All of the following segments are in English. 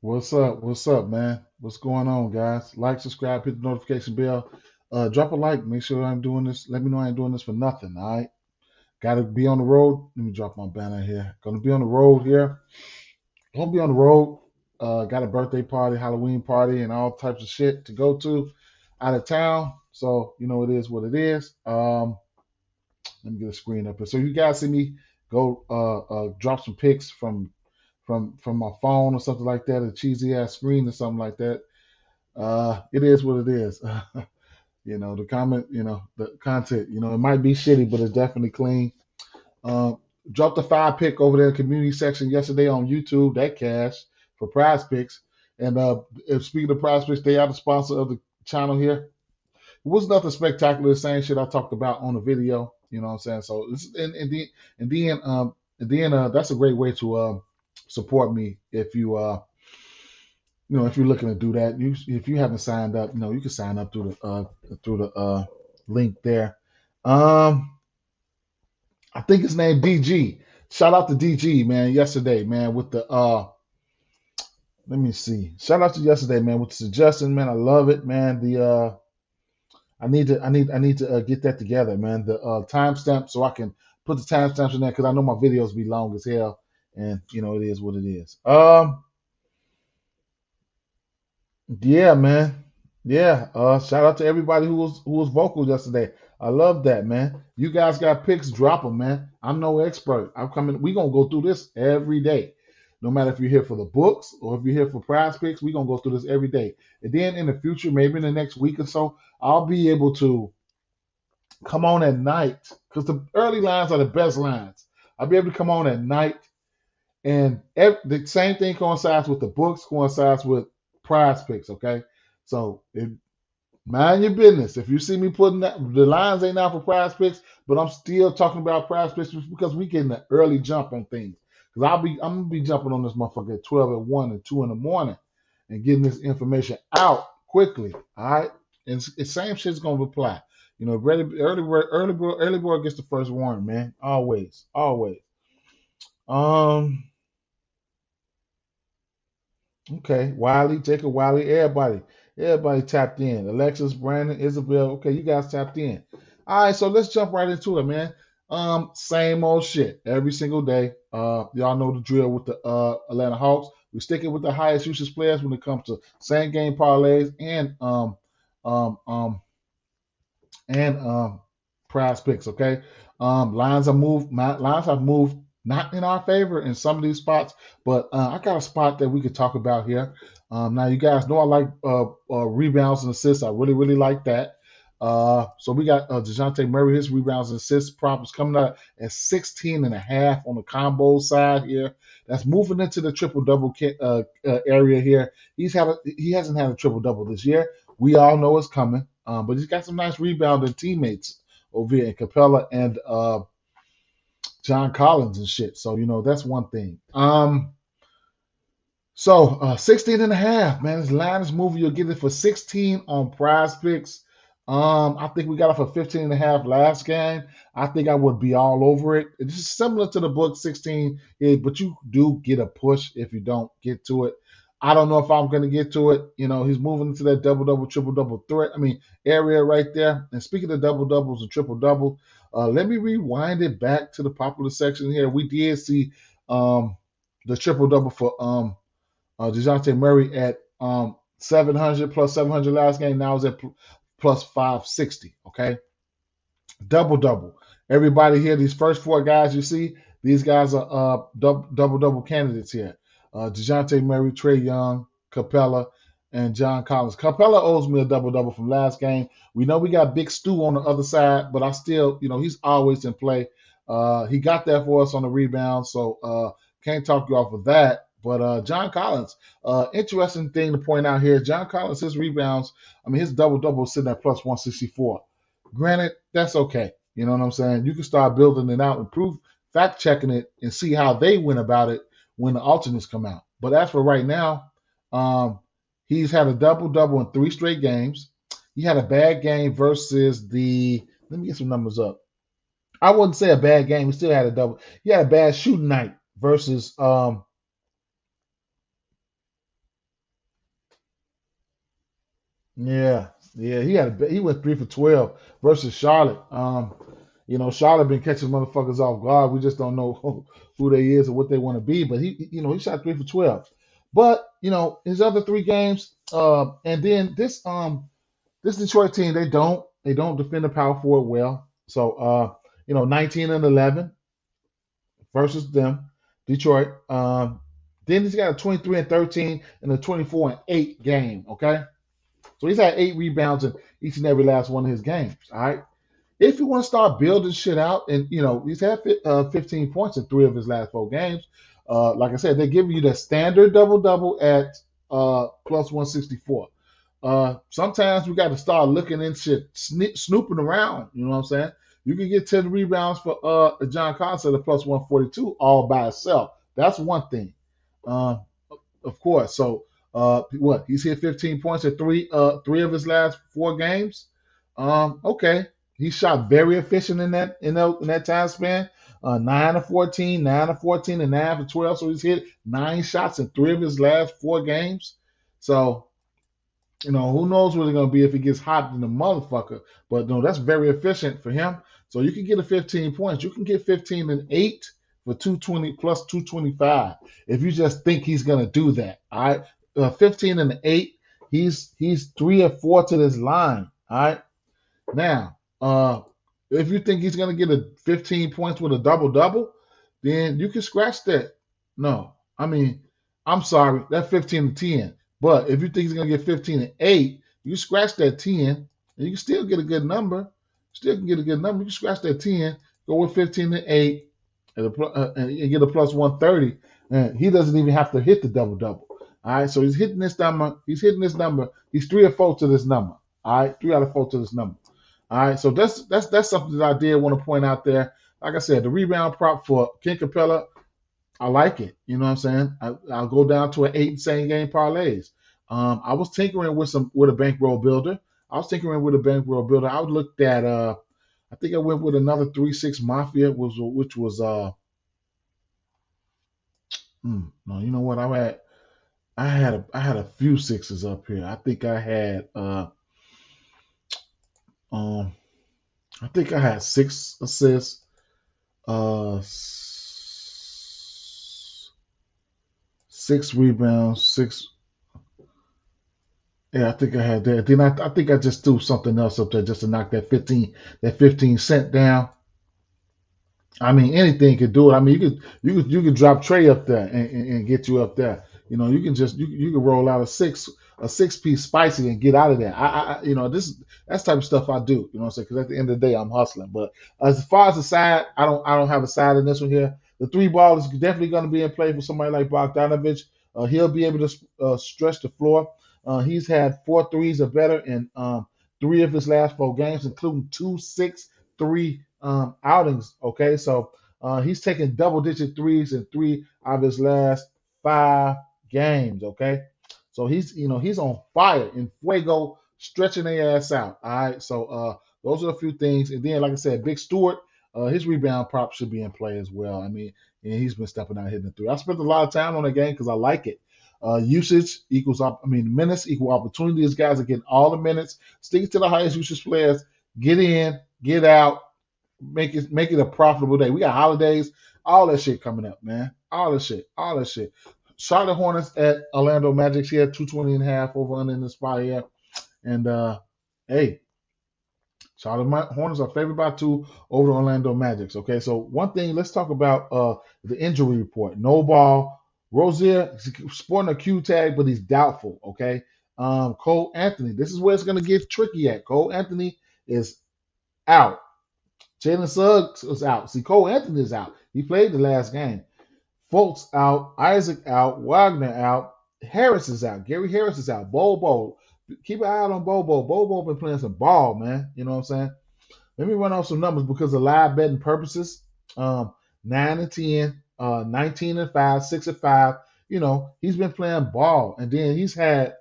What's up? What's up, man? What's going on, guys? Like, subscribe, hit the notification bell. Drop a like. Make sure I'm doing this. Let me know I ain't doing this for nothing. All right. Got to be on the road. Let me drop my banner here. Gonna be on the road here. Gonna be on the road. Got a birthday party, Halloween party, and all types of shit to go to out of town. So it is what it is. Let me get a screen up here. So you guys see me go drop some pics from my phone or something like that, a cheesy ass screen or something like that. It is what it is. The comment, the content, it might be shitty, but it's definitely clean. Uh, Dropped a 5 pick over there in the community section yesterday on YouTube. That cash for Prize Picks. And if speaking of Prize Picks, they are the sponsor of the channel here. It was nothing spectacular. The same shit I talked about on the video. You know what I'm saying? So and then that's a great way to support me if if you're looking to do that. If you haven't signed up, you can sign up through the link there. Um, I think his name DG. Shout out to DG, man. Yesterday, man, with the let me see. Shout out to yesterday, man, with the suggestion, man. I love it, man. I need to get that together, man. The timestamp so I can put the timestamps in there because I know my videos be long as hell, and it is what it is. Yeah, man. Yeah. Shout out to everybody who was vocal yesterday. I love that, man. You guys got picks, drop them, man. I'm no expert. I'm coming. We gonna go through this every day. No matter if you're here for the books or if you're here for prize picks, we gonna go through this every day. And then in the future, maybe in the next week or so, I'll be able to come on at night because the early lines are the best lines. I'll be able to come on at night and the same thing coincides with the books, coincides with prize picks, okay? So mind your business. If you see me putting that, the lines ain't out for prize picks, but I'm still talking about prize picks because we getting an early jump on things. Because I'm gonna be jumping on this motherfucker at 12 at 1 and 2 in the morning and getting this information out quickly. All right. And the same shit's gonna apply. Early boy gets the first warning, man. Always, always. Um, Okay, Wiley, Jacob Wiley, everybody tapped in. Alexis, Brandon, Isabel. Okay, you guys tapped in. All right, so let's jump right into it, man. Same old shit every single day. Y'all know the drill with the Atlanta Hawks. We sticking with the highest usage players when it comes to same game parlays um um and prize picks. Okay, lines have moved not in our favor in some of these spots, but I got a spot that we could talk about here. Now you guys know I like rebounds and assists. I really really like that. So we got DeJounte Murray, his rebounds and assists prop is coming out at 16 and a half on the combo side here. That's moving into the triple double area here. He hasn't had a triple double this year. We all know it's coming. But he's got some nice rebounding teammates over here in Capella and John Collins and shit. So, that's one thing. So 16 and a half, man. This line is moving. You'll get it for 16 on prize picks. I think we got it for 15 and a half last game. I think I would be all over it. It's just similar to the book 16, but you do get a push if you don't get to it. I don't know if I'm going to get to it. He's moving into that double double, triple double threat. Area right there. And speaking of double doubles and triple double, let me rewind it back to the popular section here. We did see the triple double for DeJounte Murray at 700 plus 700 last game. Now it's at plus 560. Okay, double double. Everybody here, these first four guys you see, these guys are double double candidates here. DeJounte Murray, Trey Young, Capella, and John Collins. Capella owes me a double double from last game. We know we got Big Stu on the other side, but I still, he's always in play. He got that for us on the rebound, so can't talk you off of that. But John Collins, interesting thing to point out here. John Collins, his rebounds, his double-double is sitting at plus 164. Granted, that's okay. You know what I'm saying? You can start building it out, improve, fact-checking it, and see how they went about it when the alternates come out. But as for right now, he's had a double-double in 3 straight games. He had a bad game versus let me get some numbers up. I wouldn't say a bad game. He still had a double. He had a bad shooting night versus Yeah, yeah, he went 3 for 12 versus Charlotte. Charlotte been catching motherfuckers off guard. We just don't know who they is or what they want to be. But he shot 3 for 12. But his other 3 games, and then this Detroit team, they don't defend the power forward well. So 19 and 11 versus them, Detroit. Then he's got a 23 and 13 and a 24 and 8 game. Okay. So he's had 8 rebounds in each and every last one of his games. All right. If you want to start building shit out, and he's had 15 points in 3 of his last 4 games. Like I said, they give you the standard double double at plus 164. Sometimes we got to start looking and shit, snooping around. You know what I'm saying? You can get 10 rebounds for John Collins at a plus 142 all by itself. That's one thing. Uh, of course. So what? He's hit 15 points at three of his last 4 games. Okay. He shot very efficient in that time span. 9 of 14, 9 of 14, and 9 for 12. So he's hit 9 shots in 3 of his last 4 games. So who knows what it's gonna be if he gets hot in the motherfucker. But no, that's very efficient for him. So you can get a 15 points. You can get 15 and 8 for 220 plus 225 if you just think he's gonna do that. All right. 15 and 8. He's 3 or 4 to this line. All right. Now, if you think he's going to get a 15 points with a double double, then you can scratch that. No, I mean, I'm sorry, that's 15 and 10. But if you think he's going to get 15 and 8, you scratch that 10, and you can still get a good number. Still can get a good number. You can scratch that 10, go with 15 and 8, and get a plus 130. And he doesn't even have to hit the double double. All right, so he's hitting this number. He's hitting this number. He's 3 or 4 to this number. All right, 3 out of 4 to this number. All right, so that's something that I did want to point out there. Like I said, the rebound prop for Ken Capella, I like it. You know what I'm saying? I'll go down to an 8 same game parlays. I was tinkering with a bankroll builder. I looked at I think I went with another 3-6 Mafia, which was no, you know what? I had a few sixes up here. Um I think I had 6 assists, uh, 6 rebounds, 6. Yeah, I think I had that. Then I think I just threw something else up there just to knock that 15 cent down. I mean, anything could do it. I mean, you could drop Trey up there and get you up there. You can you can roll out a 6 piece spicy and get out of there. That's the type of stuff I do. You know what I'm saying? Because at the end of the day, I'm hustling. But as far as the side, I don't have a side in this one here. The 3 ball is definitely going to be in play for somebody like Bogdanovich. He'll be able to stretch the floor. He's had 4 threes or better in 3 of his last 4 games, including 2 6-3 outings. Okay, so he's taken double-digit threes in 3 of his last 5 games. Okay, so he's on fire in fuego, stretching their ass out. All right, so those are a few things, and then like I said, Big Stewart, his rebound prop should be in play as well. I mean, and he's been stepping out hitting the three. I spent a lot of time on the game because I like it. Usage equals minutes equal opportunity. These guys are getting all the minutes. Stick to the highest usage players. Get in, get out, make it a profitable day. We got holidays, all that shit coming up, man. All that shit. Charlotte Hornets at Orlando Magic. She had 220 and a half over under in the spot here. And hey, Charlotte Hornets are favored by 2 over the Orlando Magic. Okay, so one thing, let's talk about the injury report. No ball. Rozier sporting a Q tag, but he's doubtful. Okay. Cole Anthony. This is where it's going to get tricky at. Cole Anthony is out. Jalen Suggs is out. See, Cole Anthony is out. He played the last game. Fultz out. Isaac out. Wagner out. Harris is out. Gary Harris is out. Bobo. Keep an eye out on Bobo. Bobo been playing some ball, man. You know what I'm saying? Let me run off some numbers because of live betting purposes. 9 and 10, 19 and 5, 6 and 5. He's been playing ball, and then he's had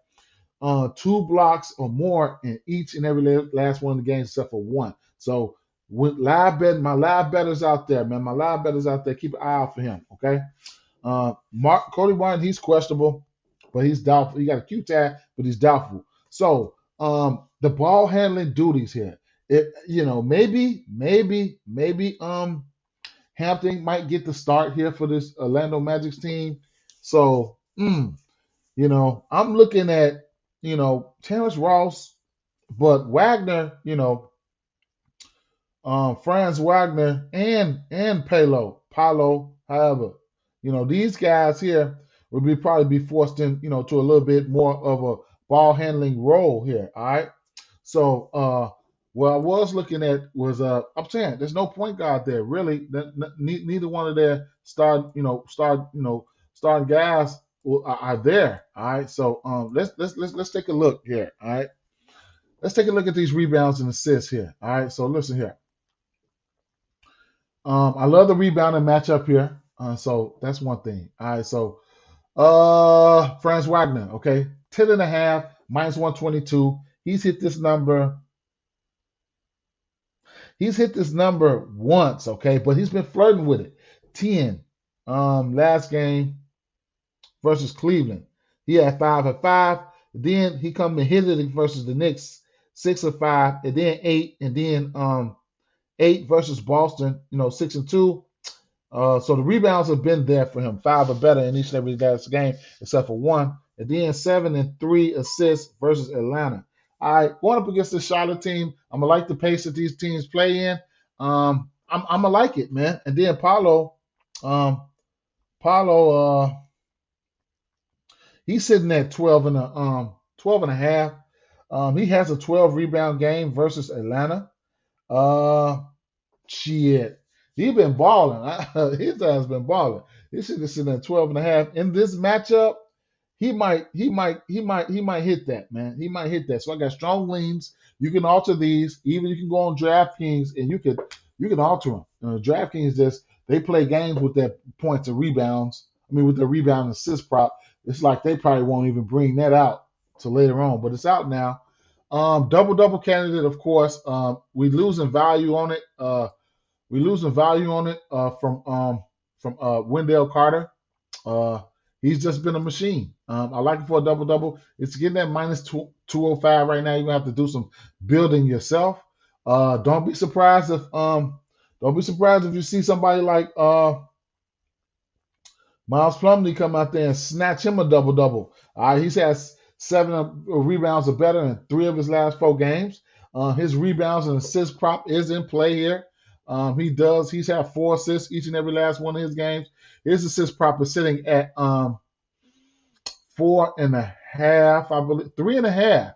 2 blocks or more in each and every last one of the games except for one. So with live betting, my live betters out there, man, keep an eye out for him. Okay. Cody Martin, he's questionable, but he's doubtful. He got a Q tag, but he's doubtful. So The ball handling duties here. Maybe Hampton might get the start here for this Orlando Magic's team. So, I'm looking at, Terrence Ross, but Wagner, Franz Wagner and Paolo, however, these guys here would probably be forced in, to a little bit more of a ball handling role here. All right. So what I was looking at was I'm saying there's no point guard there really. Neither one of their starting guys are there. All right. So let's take a look here. All right. Let's take a look at these rebounds and assists here. All right. So listen here. I love the rebounding matchup here. So that's one thing. All right. So Franz Wagner, okay, 10 and a half, minus 122. He's hit this number. He's hit this number once, okay, but he's been flirting with it. 10. Last game versus Cleveland. He had 5 of 5. Then he come and hit it versus the Knicks, 6 of 5, and then 8, and then 8 versus Boston, 6 and 2. So the rebounds have been there for him, 5 or better in each and every last game, except for 1. And then 7 and 3 assists versus Atlanta. All right, going up against the Charlotte team, I'm gonna like the pace that these teams play in. I'm gonna like it, man. And then um, Paulo, he's sitting at 12 and a half. He has a 12 rebound game versus Atlanta. Uh, Shit. He been balling. His ass been balling. He should have sitting at 12 and a half. In this matchup, he might hit that, man. He might hit that. So I got strong leans. You can alter these. Even you can go on DraftKings and you can alter them. DraftKings just they play games with their points and rebounds. I mean with the rebound and assist prop. It's like they probably won't even bring that out till later on, but it's out now. Double candidate, of course. We losing value on it. From Wendell Carter. Uh, he's just been a machine. I like it for a double double. It's getting that minus 205 right now. You're gonna have to do some building yourself. Don't be surprised if you see somebody like Miles Plumlee come out there and snatch him a double double. He's had 7 rebounds or better in 3 of his last 4 games. His rebounds and assist prop is in play here. He's had 4 assists each and every last one of his games. His assist prop is sitting at 4.5, I believe, 3.5.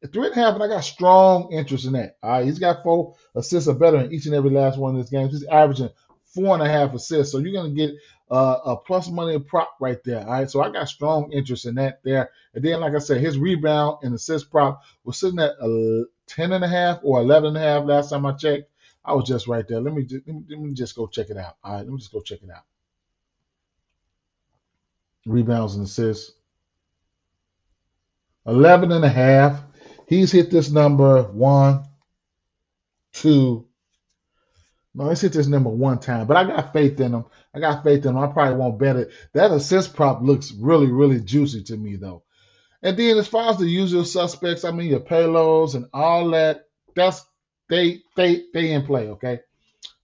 3.5, and I got strong interest in that. All right, he's got 4 assists or better in each and every last one of his games. He's averaging 4.5 assists, so you're gonna get a plus money prop right there. All right, so I got strong interest in that there. And then, like I said, his rebound and assist prop was sitting at 10.5 or 11.5 last time I checked. I was just right there. Let me just go check it out. All right, let me just go check it out. Rebounds and assists. 11.5. He's hit this number 1, 2. No, he's hit this number 1 time, but I got faith in him. I probably won't bet it. That assist prop looks really, really juicy to me, though. And then as far as the usual suspects, I mean your payloads and all that, that's they in play, okay?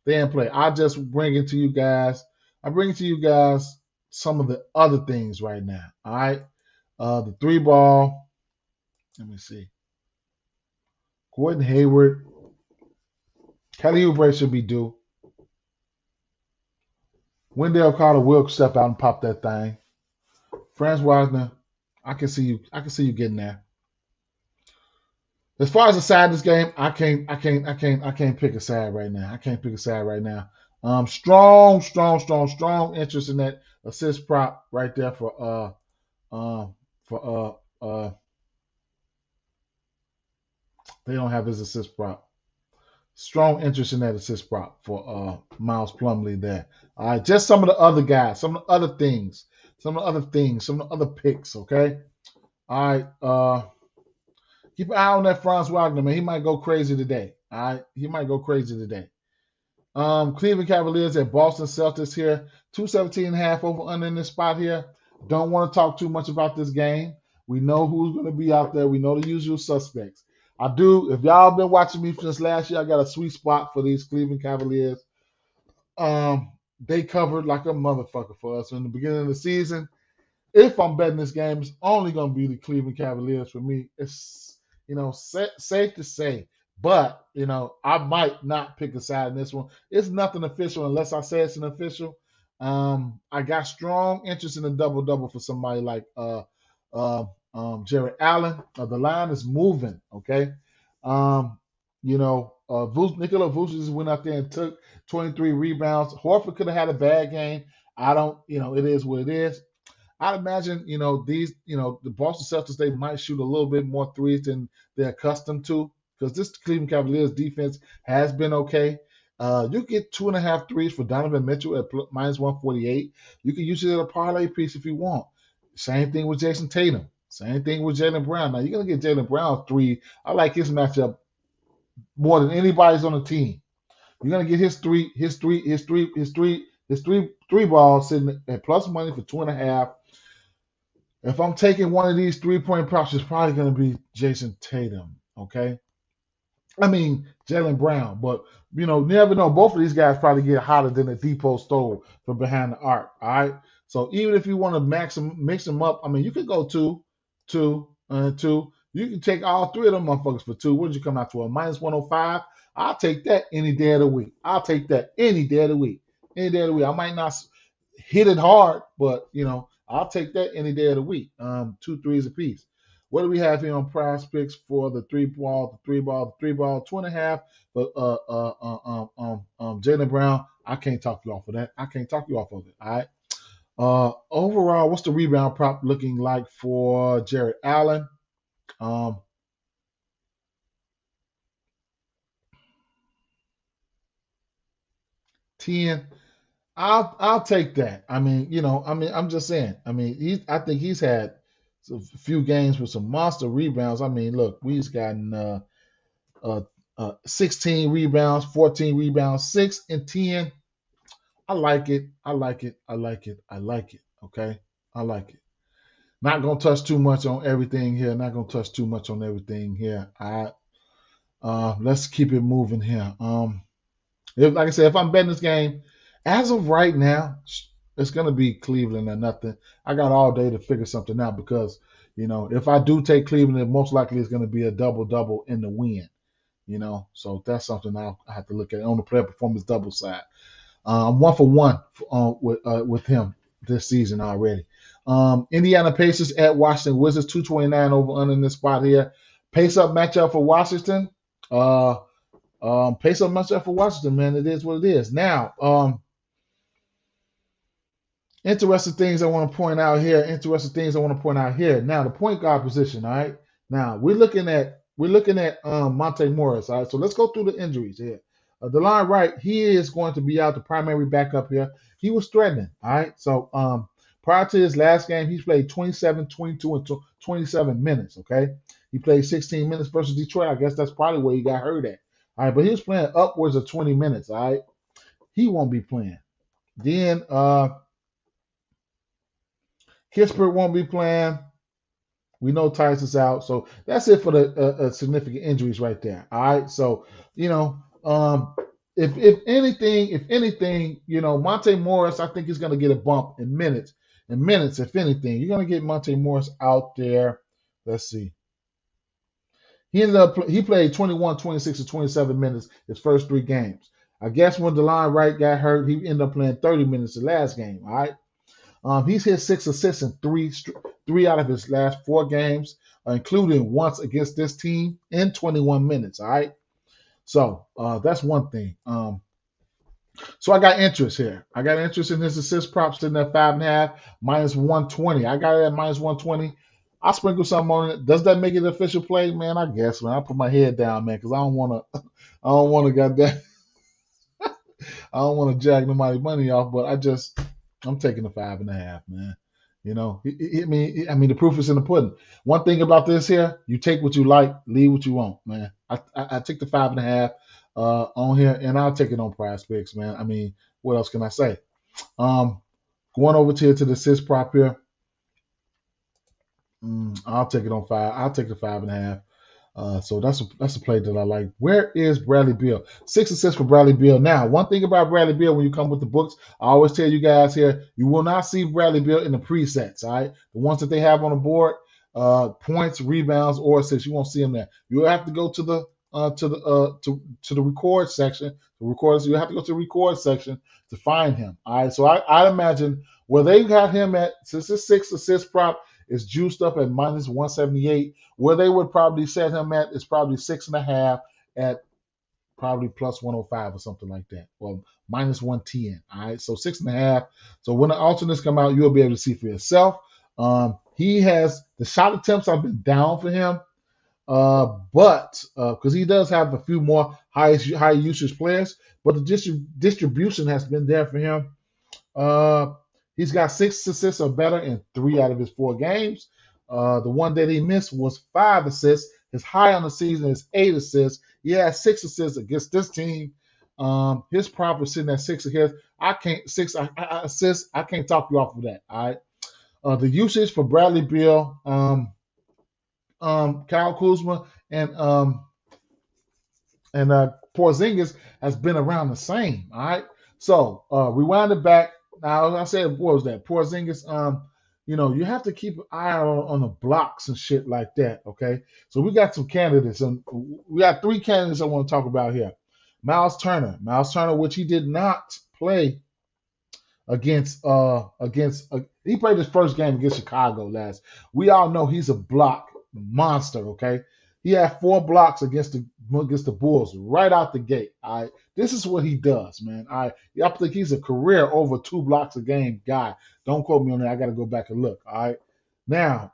They in play. I bring it to you guys some of the other things right now. All right. The 3 ball. Let me see. Gordon Hayward. Kelly Oubre should be due. Wendell Carter will step out and pop that thing. Franz Wagner. I can see you getting there. As far as the side of this game, I can't pick a side right now. Strong interest in that assist prop right there for they don't have his assist prop. Strong interest in that assist prop for Miles Plumlee there. All right, just some of the other guys, some of the other things, some of the other picks, okay? All right, keep an eye on that Franz Wagner, man. He might go crazy today. All right, he might go crazy today. Cleveland Cavaliers at Boston Celtics here. 217.5 over under in this spot here. Don't want to talk too much about this game. We know who's going to be out there. We know the usual suspects. I do. If y'all been watching me since last year, I got a sweet spot for these Cleveland Cavaliers. They covered like a motherfucker for us in the beginning of the season. If I'm betting this game, it's only going to be the Cleveland Cavaliers for me. It's, safe to say. But, I might not pick a side in this one. It's nothing official unless I say it's an official. I got strong interest in a double-double for somebody like Jared Allen. The line is moving, okay? Nikola Vucevic went out there and took 23 rebounds. Horford could have had a bad game. I don't, it is what it is. I'd imagine, the Boston Celtics, they might shoot a little bit more threes than they're accustomed to because this Cleveland Cavaliers defense has been okay. You get 2.5 threes for Donovan Mitchell at minus 148. You can use it as a parlay piece if you want. Same thing with Jason Tatum. Same thing with Jaylen Brown. Now, you're going to get Jaylen Brown 3. I like his matchup more than anybody's on the team. You're going to get his three balls sitting at plus money for 2.5. If I'm taking one of these 3-point props, it's probably going to be Jason Tatum, okay? I mean, Jaylen Brown. But, you never know. Both of these guys probably get hotter than a depot stove from behind the arc, all right? So even if you want to mix them up, I mean, you could go 2, 2, and 2. You can take all 3 of them motherfuckers for 2. What did you come out to? A minus 105? I'll take that any day of the week. I'll take that any day of the week. Any day of the week. I might not hit it hard, but, I'll take that any day of the week. 2 threes apiece. What do we have here on Prize Picks for the 3-ball, 2.5 for Jaylen Brown? I can't talk you off of that. I can't talk you off of it. All right. Overall, what's the rebound prop looking like for Jared Allen? 10. I'll take that. I mean, I'm just saying. I mean, I think he's had a few games with some monster rebounds. I mean, look, we've gotten 16 rebounds, 14 rebounds, 6 and 10. I like it. I like it. I like it. I like it. Okay, I like it. Not gonna touch too much on everything here. Not gonna touch too much on everything here. Let's keep it moving here. Like I said, if I'm betting this game, as of right now, it's going to be Cleveland or nothing. I got all day to figure something out because, if I do take Cleveland, it most likely is going to be a double-double in the win. So that's something I have to look at on the player performance double side. I'm 1 for 1 with him this season already. Indiana Pacers at Washington Wizards, 229 over under in this spot here. Pace-up matchup for Washington. Pace-up matchup for Washington, man. It is what it is. Now, interesting things I want to point out here. Now, the point guard position, all right? Now, we're looking at Monte Morris, all right? So let's go through the injuries here. DeLon Wright, he is going to be out, the primary backup here. He was threatening, all right? So prior to his last game, he's played 27, 22, and 27 minutes, okay? He played 16 minutes versus Detroit. I guess that's probably where he got hurt at. All right, but he was playing upwards of 20 minutes, all right? He won't be playing. Then Kispert won't be playing. We know Tice is out. So that's it for the significant injuries right there, all right? So, if anything, Monte Morris, I think he's going to get a bump in minutes. If anything. You're going to get Monte Morris out there. Let's see. He played 21, 26, and 27 minutes his first 3 games. I guess when DeLon Wright got hurt, he ended up playing 30 minutes the last game. All right. He's hit 6 assists in three out of his last 4 games, including once against this team in 21 minutes. All right. So that's one thing. So I got interest here. I got interest in his assist props sitting at 5.5, minus 120. I got it at minus 120. I'll sprinkle something on it. Does that make it an official play, man? I guess, man. I'll put my head down, man, because I don't want to jag nobody's money off, but I'm taking the 5.5, man. I mean, the proof is in the pudding. One thing about this here, you take what you like, leave what you want, man. I take the 5.5 on here, and I'll take it on Prize Picks, man. I mean, what else can I say? Going over to the assist prop here. I'll take it on 5. I'll take the 5.5. So that's a play that I like. Where is Bradley Beal? 6 assists for Bradley Beal. Now, one thing about Bradley Beal when you come with the books, I always tell you guys here, you will not see Bradley Beal in the presets. All right, the ones that they have on the board, points, rebounds, or assists, you won't see them there. You will have to go to the record section. The records, you have to go to the record section to find him. All right, so I imagine where they got him at, since this 6 assist prop is juiced up at minus 178. Where they would probably set him at is probably 6.5 at probably plus 105 or something like that. Well, minus 110. All right. So 6.5. So when the alternates come out, you'll be able to see for yourself. He has the shot attempts have been down for him. But because he does have a few more high usage players, but the distribution has been there for him. He's got 6 assists or better in 3 out of his 4 games. The one that he missed was 5 assists. His high on the season is 8 assists. He has 6 assists against this team. His prop is sitting at 6 assists. Assists. I can't talk you off of that. All right. The usage for Bradley Beal, Kyle Kuzma, and Porzingis has been around the same. All right. So rewind it back. Now I said, what was that? Porzingis. You have to keep an eye on the blocks and shit like that. Okay. So we got some candidates, and we got 3 candidates I want to talk about here. Miles Turner, which he did not play against. He played his first game against Chicago last. We all know he's a block monster. Okay. He had 4 blocks against the Bulls right out the gate. All right. This is what he does, man. I think he's a career over 2 blocks a game guy. Don't quote me on that. I got to go back and look. All right. Now,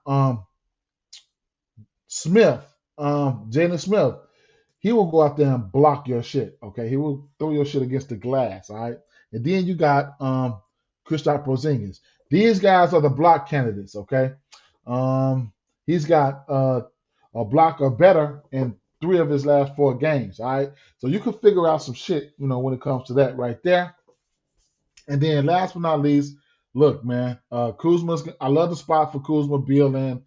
Smith, Jalen Smith, he will go out there and block your shit. Okay. He will throw your shit against the glass. All right. And then you got Kristaps Porzingis. These guys are the block candidates. Okay. He's got a block or better in 3 of his last 4 games. All right. So you can figure out some shit, when it comes to that right there. And then last but not least, look, man, Kuzma's. I love the spot for Kuzma, Beal, and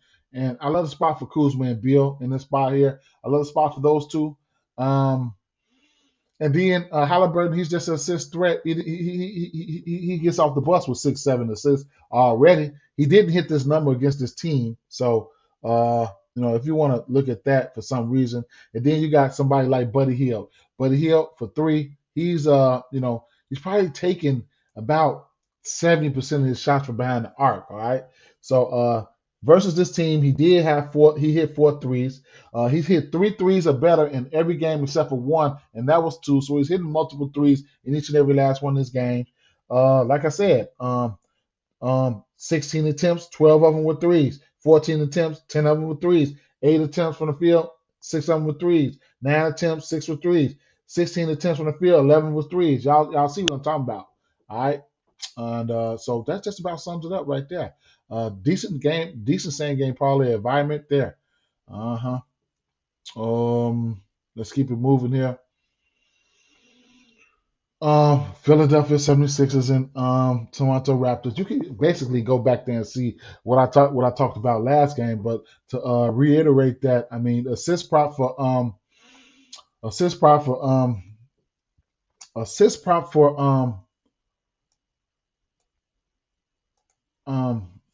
I love the spot for Kuzma and Beal in this spot here. I love the spot for those two. And then Halliburton, he's just an assist threat. He gets off the bus with 6, 7 assists already. He didn't hit this number against this team. So, if you want to look at that for some reason. And then you got somebody like Buddy Hield. Buddy Hield for 3, he's probably taking about 70% of his shots from behind the arc. All right. So versus this team, he hit 4 threes. He's hit 3 threes or better in every game except for 1, and that was 2. So he's hitting multiple threes in each and every last one of his games. Like I said, 16 attempts, 12 of them were threes. 14 attempts, 10 of them were threes. 8 attempts from the field, 6 of them were threes. 9 attempts, 6 were threes. 16 attempts from the field, 11 was threes. Y'all see what I'm talking about. All right. And so that just about sums it up right there. Decent same game parlay environment there. Let's keep it moving here. Philadelphia 76ers and Toronto Raptors. You can basically go back there and see what I talked about last game, but to reiterate that, I mean, assist prop for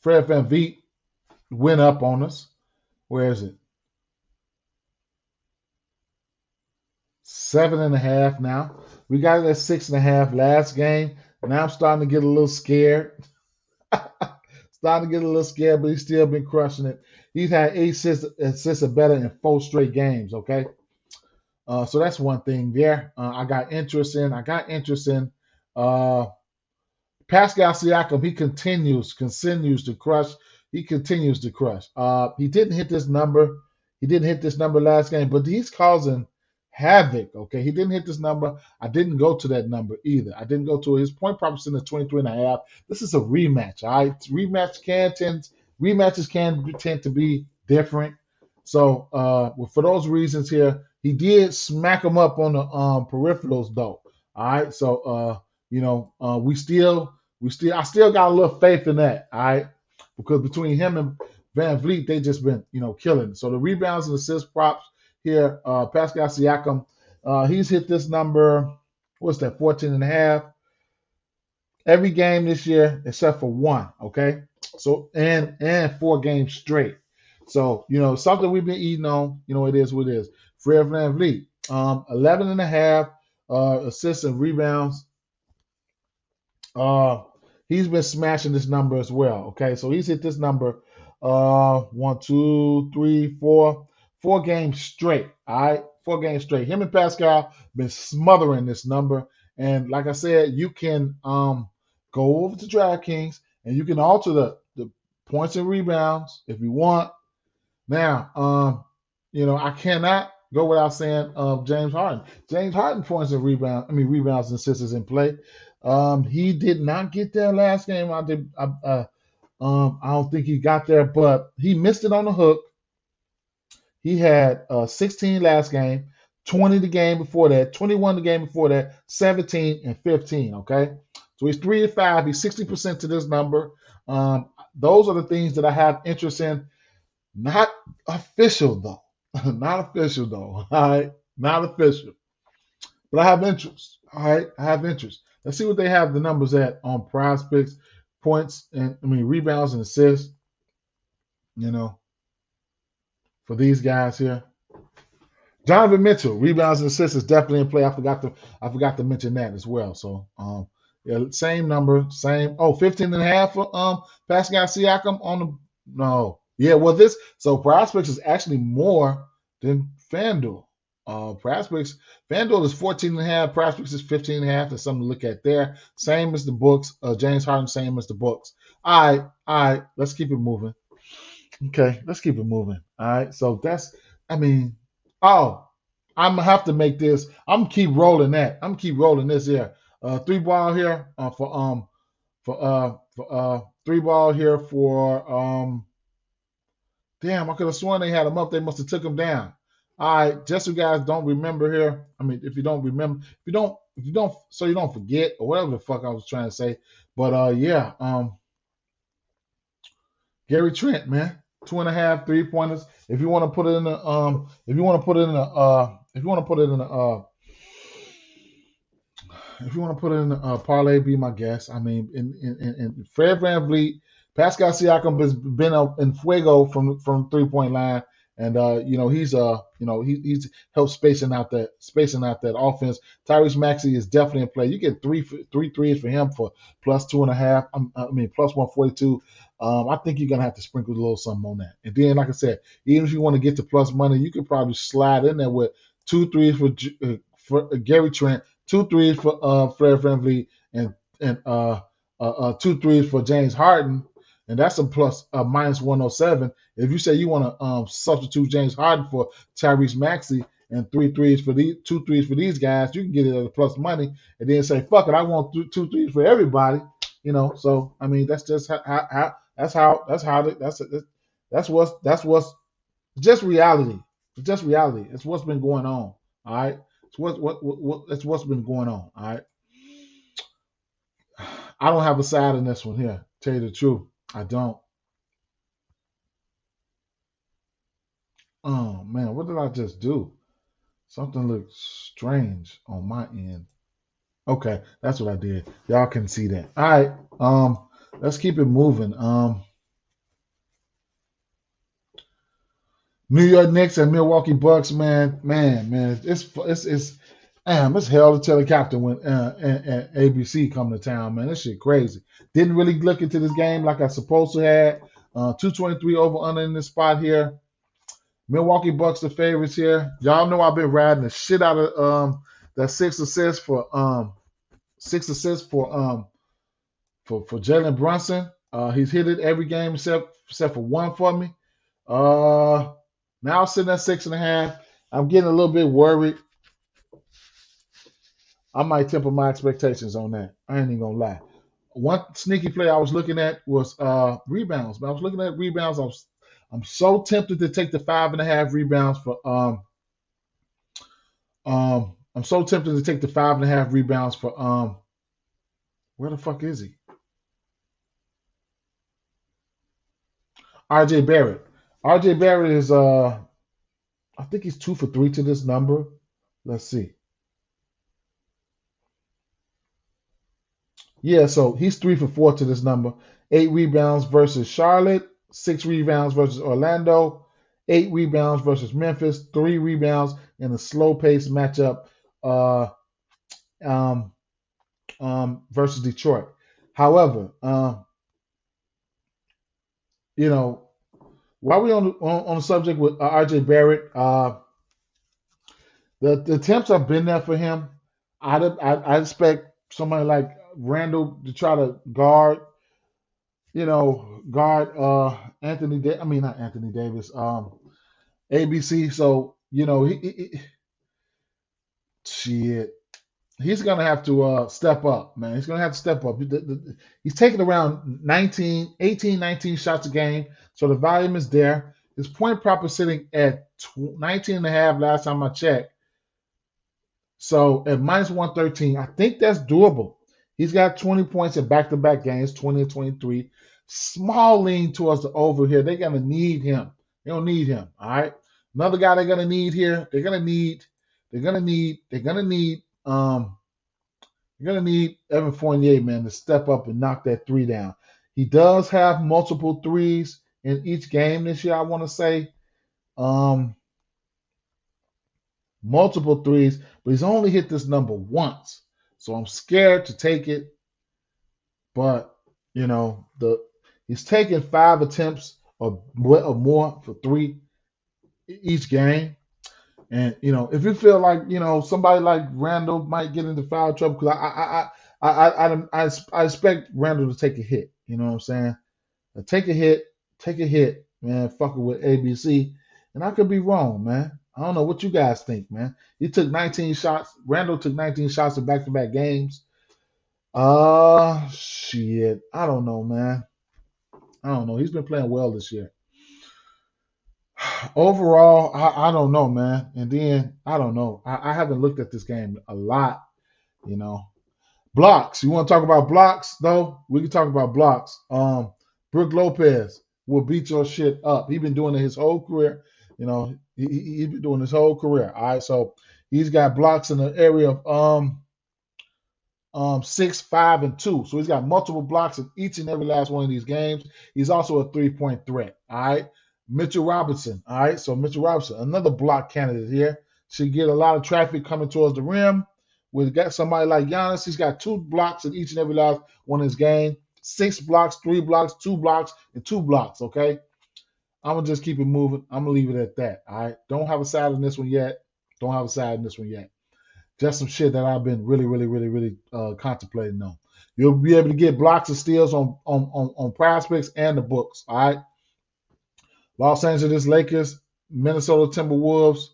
Fred VanVleet went up on us. Where is it? 7.5 now. We got it at 6.5 last game. Now I'm starting to get a little scared. But he's still been crushing it. He's had 8 assists or better in 4 straight games. Okay. So that's one thing there. I got interest in Pascal Siakam. He continues to crush. He didn't hit this number. Last game, but he's causing havoc. Okay, he didn't hit this number. I didn't go to that number either. I didn't go to his point prop in the 23.5. This is a rematch. All right, rematches can tend to be different. So for those reasons here, he did smack him up on the peripherals though. All right, so I still got a little faith in that. All right, because between him Van Vliet, they just been, killing. So the rebounds and assist props here, Pascal Siakam, he's hit this number, what's that, 14 and a half every game this year except for one, okay? So and 4 games straight. So, something we've been eating on, it is what it is. Fred Van Vliet, 11 and a half assists and rebounds. He's been smashing this number as well. Okay, so he's hit this number 1, 2, 3, 4 games straight. All right, 4 games straight. Him and Pascal been smothering this number. And like I said, you can go over to DraftKings and you can alter the points and rebounds if you want. Now, I cannot go without saying James Harden. James Harden points and rebounds and assists in play. He did not get there last game. I don't think he got there, but he missed it on the hook. He had 16 last game, 20 the game before that, 21 the game before that, 17 and 15. Okay, so he's 3 to 5. He's 60% to this number. Those are the things that I have interest in. Not official though. Not official though. All right, not official. But I have interest. All right, I have interest. Let's see what they have the numbers at on Prize Picks, points and rebounds and assists. For these guys here. Donovan Mitchell, rebounds and assists is definitely in play. I forgot to mention that as well. So yeah, same number, same. 15 and a half for Pascal Siakam on the no. Yeah, well Prize Picks is actually more than FanDuel. Prize Picks, FanDuel is 14 and a half, Prize Picks is 15 and a half. There's something to look at there. Same as the books. James Harden, same as the books. All right, let's keep it moving. Okay, let's keep it moving. All right, so I'm gonna have to make this. I'm gonna keep rolling that. I'm gonna keep rolling this here. 3-ball here for 3-ball here for Damn, I could have sworn they had him up. They must have took him down. All right, just so you guys don't remember here. If you don't remember, so you don't forget or whatever the fuck I was trying to say. But yeah, Gary Trent, man, 2.5 3-pointers. If you want to put it in the if you want to put it in the parlay, be my guest. In Fred Van Vliet, Pascal Siakam has been in fuego from 3-point line, and he's helped spacing out that offense. Tyrese Maxey is definitely in play. You get three threes for him for plus 2.5. Plus 142. I think you're gonna have to sprinkle a little something on that. And then, like I said, even if you want to get to plus money, you could probably slide in there with 2 threes for Gary Trent, 2 threes for Fred Van Vliet, and 2 threes for James Harden. And that's a plus minus 107. If you say you want to substitute James Harden for Tyrese Maxey and 2 threes for these guys, you can get it at a plus money, and then say, "Fuck it, I want 2 threes for everybody." So that's just that's just reality. It's just reality. It's what's been going on. All right. It's what's been going on. All right. I don't have a side in this one here. Tell you the truth. I don't. Oh man, what did I just do? Something looks strange on my end. Okay, that's what I did. Y'all can see that. All right. Let's keep it moving. New York Knicks and Milwaukee Bucks, man. It's hell to helicopter when and ABC come to town, man. This shit crazy. Didn't really look into this game like I supposed to have. 223 over under in this spot here. Milwaukee Bucks the favorites here. Y'all know I've been riding the shit out of that 6 assists for Jalen Brunson. He's hit it every game except for one for me. Now sitting at 6.5. I'm getting a little bit worried. I might temper my expectations on that. I ain't even gonna lie. One sneaky play I was looking at was rebounds. But I was looking at rebounds. I'm so tempted to take the 5.5 rebounds for I'm so tempted to take the 5.5 rebounds for where the fuck is he? RJ Barrett. RJ Barrett is I think he's 2 for 3 to this number. Let's see. Yeah, so he's 3 for 4 to this number. 8 rebounds versus Charlotte, 6 rebounds versus Orlando, 8 rebounds versus Memphis, 3 rebounds in a slow pace matchup uh, um, versus Detroit. However, you know, while we on the subject with RJ Barrett, the attempts have been there for him. I expect somebody like Randall to try to guard Anthony. I mean, not Anthony Davis. ABC. So shit. He's gonna have to step up, man. He's gonna have to step up. He's taking around 19, 18, 19 shots a game, so the volume is there. His point prop is sitting at 19 and a half last time I checked. So at minus 113, I think that's doable. He's got 20 points in back-to-back games, 20 and 23. Small lean towards the over here. They're gonna need him. They don't need him. All right. Another guy they're gonna need here. They're gonna need Evan Fournier, man, to step up and knock that three down. He does have multiple threes in each game this year, I want to say. Multiple threes, but he's only hit this number once. So I'm scared to take it. But, he's taking 5 attempts or more for 3 each game. And if you feel like somebody like Randall might get into foul trouble, because I expect Randall to take a hit. You know what I'm saying? Take a hit, man. Fucking with ABC, and I could be wrong, man. I don't know what you guys think, man. He took 19 shots. Randall took 19 shots in back-to-back games. Shit. I don't know, man. I don't know. He's been playing well this year. Overall, I don't know, man. And then I don't know. I haven't looked at this game a lot, you know. Blocks. You want to talk about blocks, though? We can talk about blocks. Brook Lopez will beat your shit up. He's been doing it his whole career. He's been doing his whole career. All right, so he's got blocks in the area of 6, 5, and 2. So he's got multiple blocks in each and every last one of these games. He's also a 3-point threat. All right. Mitchell Robinson. All right. So Mitchell Robinson, another block candidate here. Should get a lot of traffic coming towards the rim. We've got somebody like Giannis. He's got 2 blocks in each and every last one of his game. 6 blocks, 3 blocks, 2 blocks, and 2 blocks. Okay. I'm going to just keep it moving. I'm going to leave it at that. All right. Don't have a side in this one yet. Just some shit that I've been really contemplating on. You'll be able to get blocks and steals on prospects and the books. All right. Los Angeles Lakers, Minnesota Timberwolves.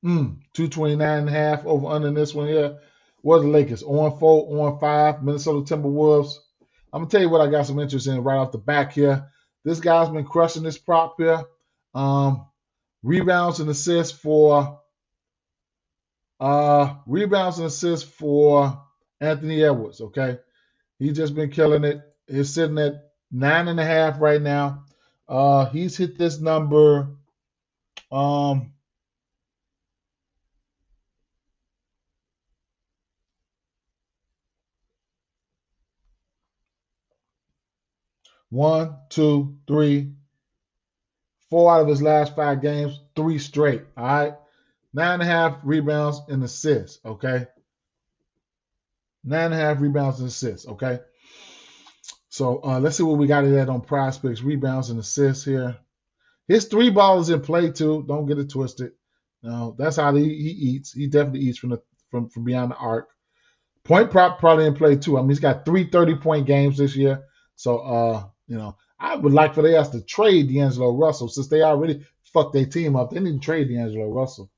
229.5 over under this one here. What are the Lakers? 0-4, 0-5. Minnesota Timberwolves. I'm gonna tell you what I got some interest in right off the back here. This guy's been crushing this prop here. Rebounds and assists for Anthony Edwards. Okay, he's just been killing it. He's sitting at 9.5 right now. He's hit this number. 1, 2, 3, 4 out of his last 5 games, 3 straight. All right, 9.5 rebounds and assists. Okay, 9.5 rebounds and assists. Okay, so let's see what we got it at on prospects, rebounds and assists here. His 3 ball is in play too. Don't get it twisted. No, that's how he eats. He definitely eats from beyond the arc. Point prop probably in play too. I mean, he's got 3 30-point games this year. So I would like for us to trade D'Angelo Russell since they already fucked their team up. They need to trade D'Angelo Russell.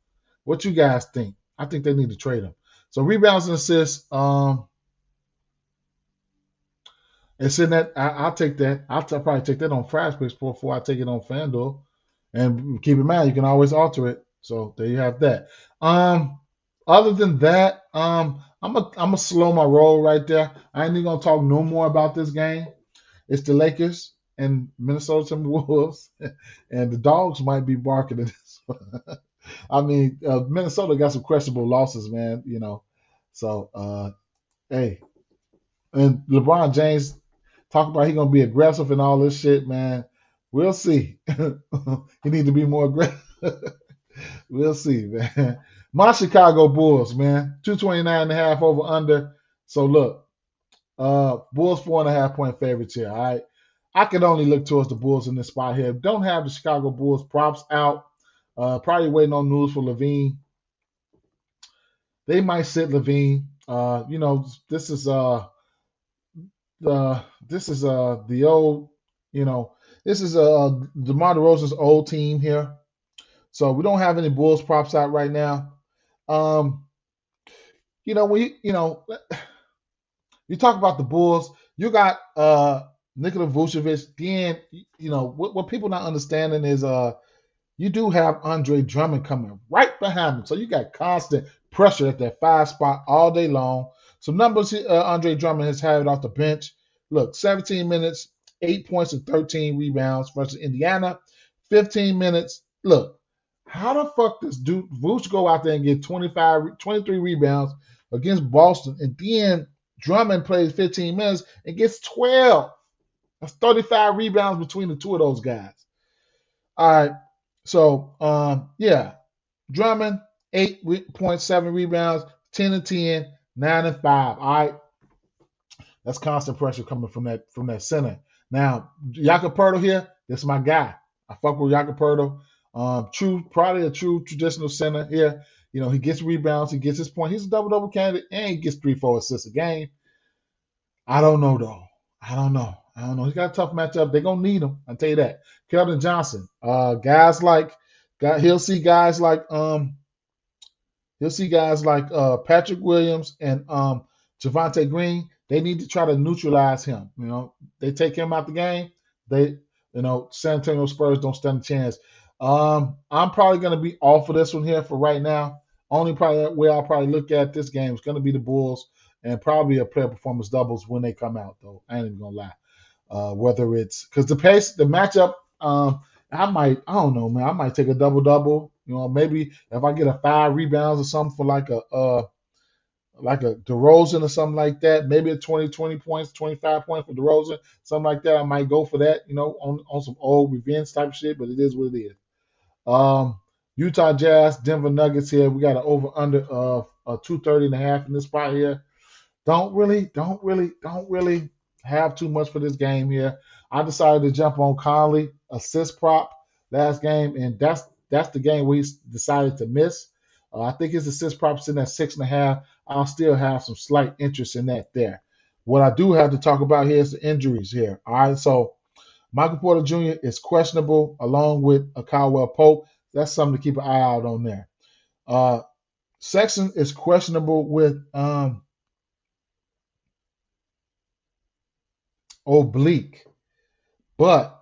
What you guys think? I think they need to trade him. So rebounds and assists. It's in that. I'll take that. I'll probably take that on Prospects before I take it on FanDuel. And keep in mind, you can always alter it. So there you have that. Other than that, I'm gonna slow my roll right there. I ain't even gonna talk no more about this game. It's the Lakers and Minnesota Timberwolves, and the dogs might be barking at this one. I mean, Minnesota got some questionable losses, man. So hey, and LeBron James talk about he gonna be aggressive and all this shit, man. We'll see. He need to be more aggressive. We'll see, man. My Chicago Bulls, man, 229.5 over under. So look, Bulls 4.5 point favorites here. All right, I can only look towards the Bulls in this spot here. Don't have the Chicago Bulls props out. Probably waiting on news for Levine. They might sit Levine. This is the old, this is DeMar DeRozan's old team here. So we don't have any Bulls props out right now. Um, you talk about the Bulls, you got Nikola Vucevic. Then what people not understanding is you do have Andre Drummond coming right behind him. So you got constant pressure at that 5 spot all day long. Some numbers Andre Drummond has had off the bench. Look, 17 minutes, 8 points and 13 rebounds versus Indiana. 15 minutes. Look, how the fuck does Vooch go out there and get 23 rebounds against Boston, and then Drummond plays 15 minutes and gets 12? That's 35 rebounds between the two of those guys. All right. So, Drummond, 8.7 rebounds, 10 and 10, 9 and 5. All right. That's constant pressure coming from that center. Now, Jakob Poeltl here, that's my guy. I fuck with Jakob Poeltl. Probably a true traditional center here. He gets rebounds, he gets his point. He's a double-double candidate, and he gets 3-4 assists a game. I don't know, though. I don't know. He's got a tough matchup. They're going to need him. I'll tell you that. Keldon Johnson. He'll see guys like Patrick Williams and Javonte Green. They need to try to neutralize him. They take him out the game. San Antonio Spurs don't stand a chance. I'm probably going to be off of this one here for right now. Only probably way I'll probably look at this game is going to be the Bulls, and probably a player performance doubles when they come out, though. I ain't even going to lie. Whether it's because the matchup, I don't know, man. I might take a double-double. Maybe if I get a 5 rebounds or something for like a DeRozan or something like that, maybe a 20 points, 25 points for DeRozan, something like that. I might go for that, on some old revenge type shit, but it is what it is. Utah Jazz, Denver Nuggets here. We got an over-under of 230.5 in this spot here. Don't really have too much for this game here. I decided to jump on Conley assist prop last game, and that's the game where he decided to miss. I think his assist prop's in at 6.5. I'll still have some slight interest in that there. What I do have to talk about here is the injuries here. All right, so Michael Porter Jr. is questionable along with Caldwell Pope. That's something to keep an eye out on there. Sexton is questionable with oblique, but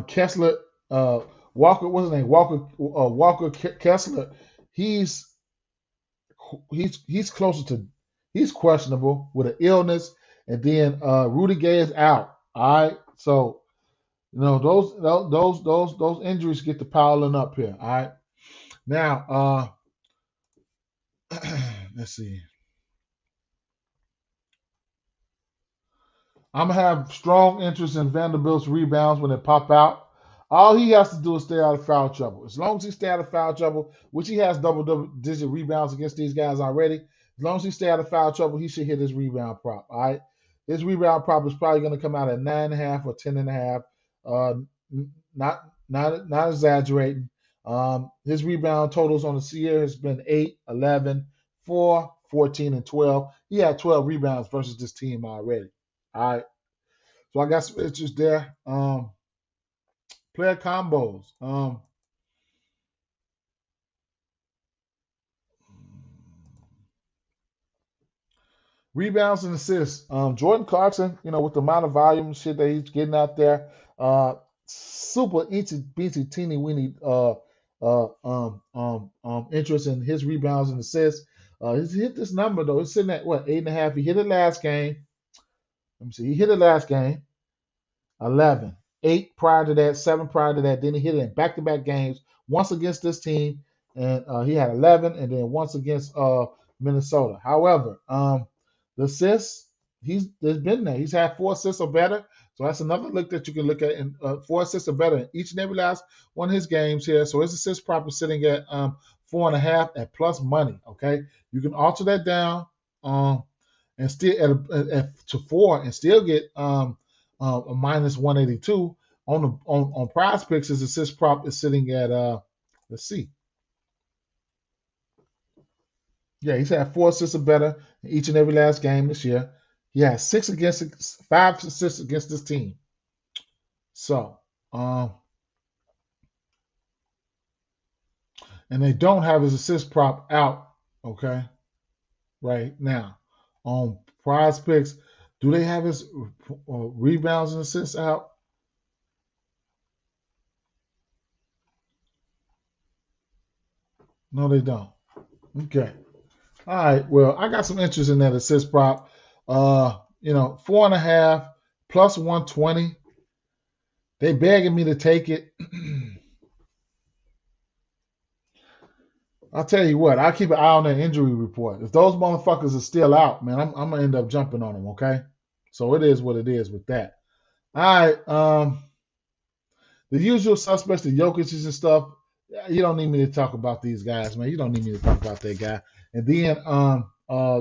Kessler, Walker, what's his name? Walker Kessler. He's closer to, he's questionable with an illness, and then Rudy Gay is out. All right, so those injuries get to piling up here. All right, now let's see. I'm gonna have strong interest in Vanderbilt's rebounds when they pop out. All he has to do is stay out of foul trouble. As long as he stay out of foul trouble, which he has double-digit rebounds against these guys already, as long as he stay out of foul trouble, he should hit his rebound prop. All right, his rebound prop is probably going to come out at 9.5 or 10.5. Not exaggerating. His rebound totals on the year has been 8, 11, 4, 14, and 12. He had 12 rebounds versus this team already. All right, so I got some interest there. Player combos. Rebounds and assists. Jordan Clarkson, with the amount of volume shit that he's getting out there, super teensy teeny weeny interest in his rebounds and assists. He's hit this number though. It's sitting at what, 8.5. He hit it last game. Let me see. He hit it last game. 11. 8 prior to that, 7 prior to that. Then he hit it in back-to-back games, once against this team, and he had 11, and then once against Minnesota. However, the assists, there's been there. He's had 4 assists or better. So that's another look that you can look at. And 4 assists or better in each and every last one of his games here. So his assist prop is sitting at 4.5 at plus money. Okay, you can alter that down and still to 4 and still get a minus 182 on Prize Picks. His assist prop is sitting at let's see. Yeah, he's had 4 assists or better in each and every last game this year. He has 5 assists against this team. So, and they don't have his assist prop out, okay, right now. On Prize Picks, do they have his rebounds and assists out? No, they don't. Okay. All right. Well, I got some interest in that assist prop. 4.5 plus 120. They begging me to take it. I'll tell you what, I'll keep an eye on that injury report. If those motherfuckers are still out, man, I'm gonna end up jumping on them, okay? So it is what it is with that. All right. The usual suspects, the Jokic's and stuff. You don't need me to talk about these guys, man. You don't need me to talk about that guy. And then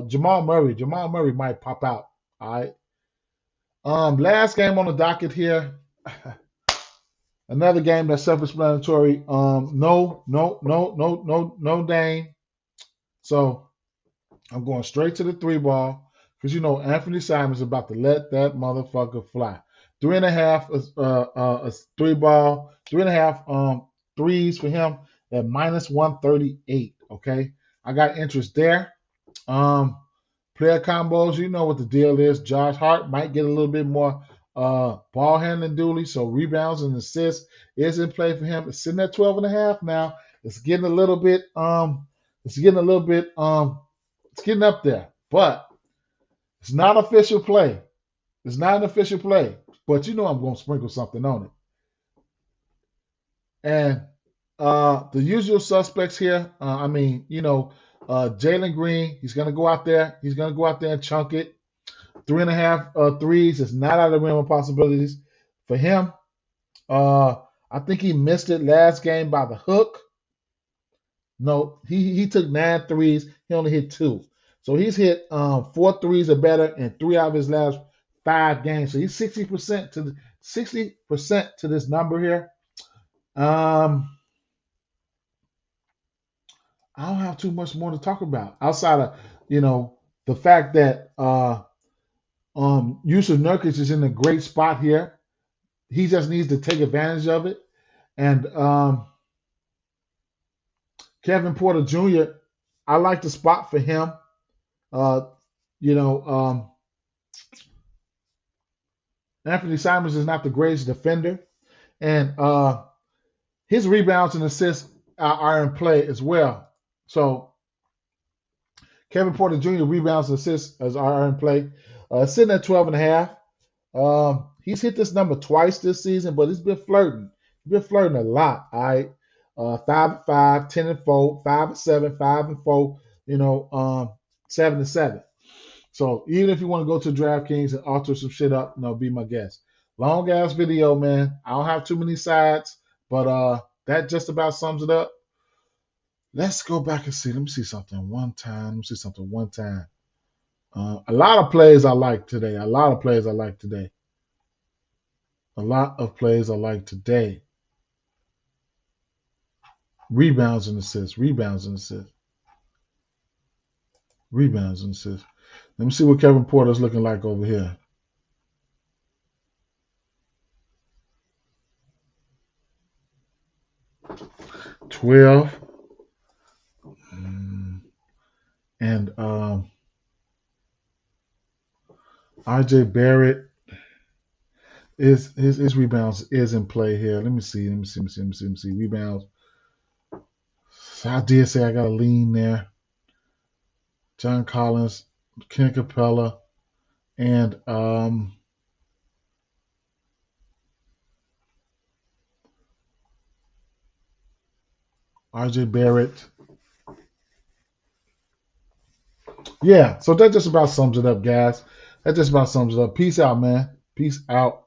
Jamal Murray. Jamal Murray might pop out. All right. Last game on the docket here. Another game that's self-explanatory. No Dame. So I'm going straight to the 3-ball because Anthony Simon's about to let that motherfucker fly. 3.5 3-ball, 3.5 threes for him at minus 138. Okay, I got interest there. Player combos, you know what the deal is. Josh Hart might get a little bit more ball handling duty, so rebounds and assists is in play for him. It's sitting at 12.5 now. It's getting a little bit it's getting up there, but it's not official play. It's not an official play, but I'm going to sprinkle something on it. And the usual suspects here, Jalen Green, he's going to go out there. He's going to go out there and chunk it. 3.5 threes is not out of the realm of possibilities for him. I think he missed it last game by the hook. No, he took 9 threes. He only hit 2. So he's hit 4 threes or better in 3 out of his last 5 games. So he's 60% to this number here. I don't have too much more to talk about outside of the fact that Yusuf Nurkic is in a great spot here. He just needs to take advantage of it. And Kevin Porter Jr., I like the spot for him. Anthony Simons is not the greatest defender. And his rebounds and assists are in play as well. So Kevin Porter Jr. rebounds and assists are in play. Sitting at 12.5. He's hit this number twice this season, but he's been flirting. He's been flirting a lot. All right. 5-5, 10-4, 5-7, 5-4, 7-7. So even if you want to go to DraftKings and alter some shit up, be my guest. Long ass video, man. I don't have too many sides, but that just about sums it up. Let's go back and see. Let me see something one time. A lot of plays I like today. Rebounds and assists. Let me see what Kevin Porter's looking like over here. $12. And RJ Barrett his rebounds is in play here. Let me see. Rebounds. So I did say I got a lean there. John Collins, Ken Capella, and RJ Barrett. Yeah, so that just about sums it up, guys. That just about sums it up. Peace out, man. Peace out.